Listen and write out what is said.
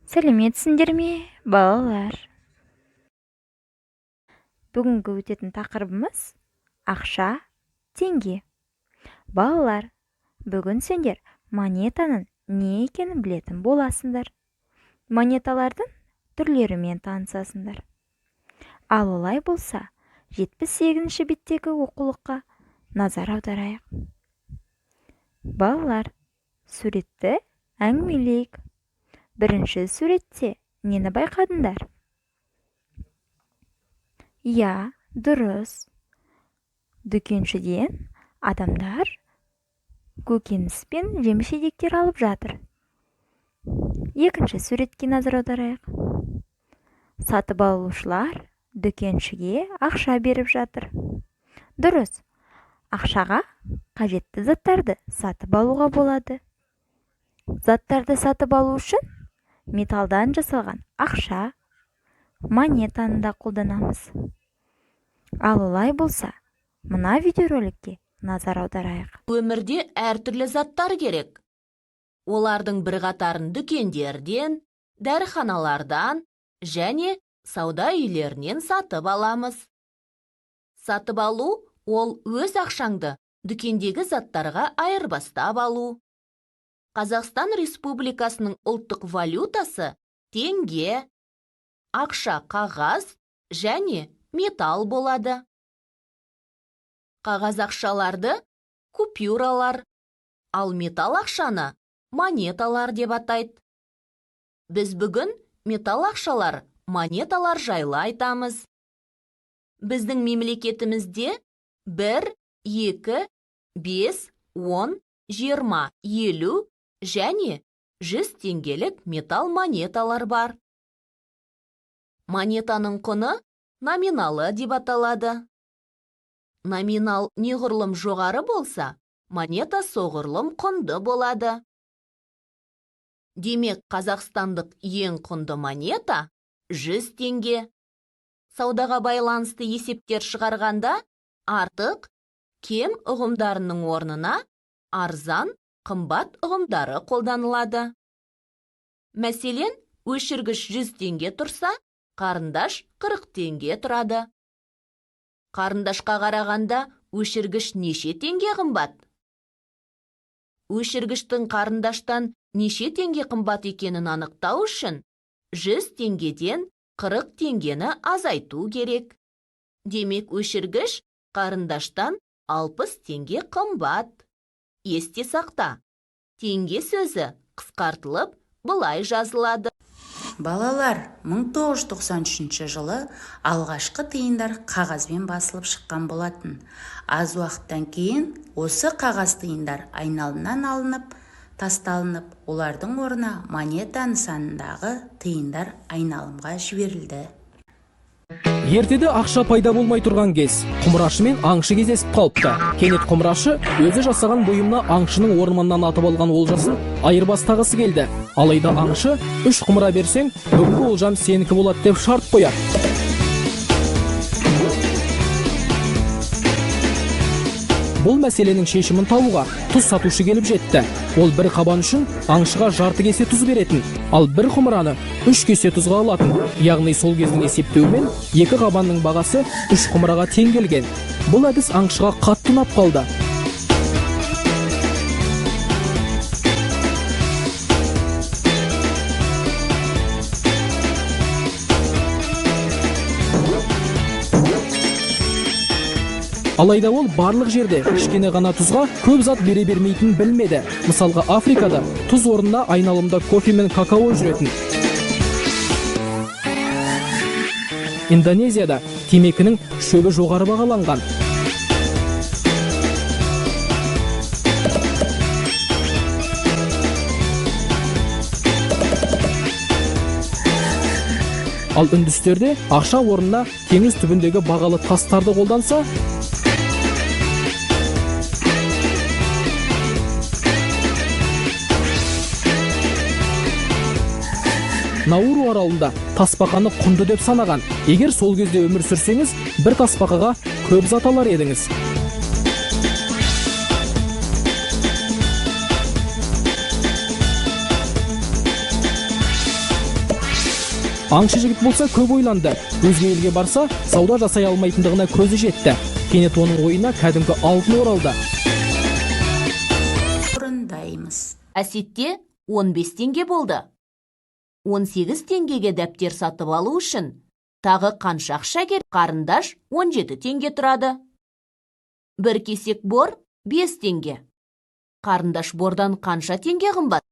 Сәлеметсіңдер ме, балалар? Бүгінгі өтетін тақырыбымыз ақша, теңге. Балалар, бүгін сендер монетаның не екенін білетін боласыңдар. Монеталардың түрлерімен танысасыңдар. Ал олай болса, 78-ші беттегі оқулыққа назар аударайық. Балалар, суретті әңгімелейік. Бірінші суретте нені байқадыңдар? Я, дұрыс. Дүкеншіден адамдар көкөніс пен жеміс-жидектер алып жатыр. Екінші суретке назар аударайық. Сатып алушылар дүкеншіге ақша беріп жатыр. Дұрыс. Ақшаға қажетті заттарды сатып алуға болады. Заттарды сатып алу үшін металдан жасалған ақша, монетаны да қолданамыз. Ал олай болса, мына видеороликке назар аударайық. Өмірде әртүрлі заттар керек. Олардың бір қатарын дүкендерден, дәріханалардан және сауда үйлерінен сатып аламыз. Сатып алу ол өз ақшаңды дүкендегі заттарға айырбастап алу. Қазақстан Республикасының ұлттық валютасы теңге, ақша қағаз және металл болады. Қағаз ақшаларды купюралар, ал металл ақшаны монеталар деп атайды. Біз бүгін металл ақшалар, монеталар жайлы айтамыз. Біздің мемлекетімізде 1, 2, 5, 10, 20, 50 және 100 теңгелік металл монеталар бар. Монетаның құны номиналы деп аталады. Номинал неғұрлым жоғары болса, монета соғұрлым құнды болады. Демек, қазақстандық ең құнды монета 100 теңге. Саудаға байланысты есептер шығарғанда артық, кем ұғымдарының орнына арзан, қымбат ұғымдары қолданылады. Мәселен, өшіргіш 100 теңге тұрса, қарындаш 40 теңге тұрады. Қарындашқа қарағанда өшіргіш неше теңге қымбат? Өшіргіштің қарындаштан неше теңге қымбат екенін анықтау үшін 100 теңгеден 40 теңгені азайту керек. Демек, өшіргіш қарындаштан 60 теңге қымбат. Есте сақта, теңге сөзі қысқартылып былай жазылады. Балалар, 1993 жылы алғашқы тиындар қағазбен басылып шыққан болатын. Аз уақыттан кейін осы қағаз тиындар айналымнан алынып, тасталынып, олардың орнына монета нысанындағы тиындар айналымға жіберілді. Ертеде ақша пайда болмай тұрған кез, құмырашы мен аңшы кездесіп қалыпты. Кенет құмырашы өзі жасаған бұйымына аңшының орнынан атып алған олжасын айырбастағысы келді. Алайда аңшы, 3 құмыра берсең, бүгінгі олжам сенікі болады деп шарт қояды. Бұл мәселенің шешімін табуға тұз сатушы келіп жетті. Ол бір қабан үшін аңшыға жарты кесе тұз беретін, ал бір құмыраны 3 кесе тұзға алатын. Яғни сол кездің есептеуімен 2 қабанның бағасы 3 құмыраға тең келген. Бұл әдіс аңшыға қатты ұнап қалды. Алайда ол барлық жерде кішкене ғана тұзға көп зат бере бермейтінін білмеді. Мысалға, Африкада тұз орнына айналымда кофе мен какао жүретін. Индонезияда темекінің шөбі жоғары бағаланған. Ал үндістерде ақша орнына теңіз түбіндегі бағалы тастарды қолданса, Науру аралында тасбақаны құнды деп санаған. Егер сол кезде өмір сүрсеңіз, бір тасбақаға көп зат алар едіңіз. Аңшы жігіт болса көп ойланды. Өзге елге барса, сауда жасай алмайтындығына көзі жетті. Кенет оның ойына кәдімгі алтын оралды. Орындаймыз. Әсетте 15 теңге болды. 18 теңгеге дәптер сатып алу үшін тағы қанша ақша керек? Қарындаш 17 теңге тұрады. Бір кесек бор 5 теңге. Қарындаш бордан қанша теңге қымбат?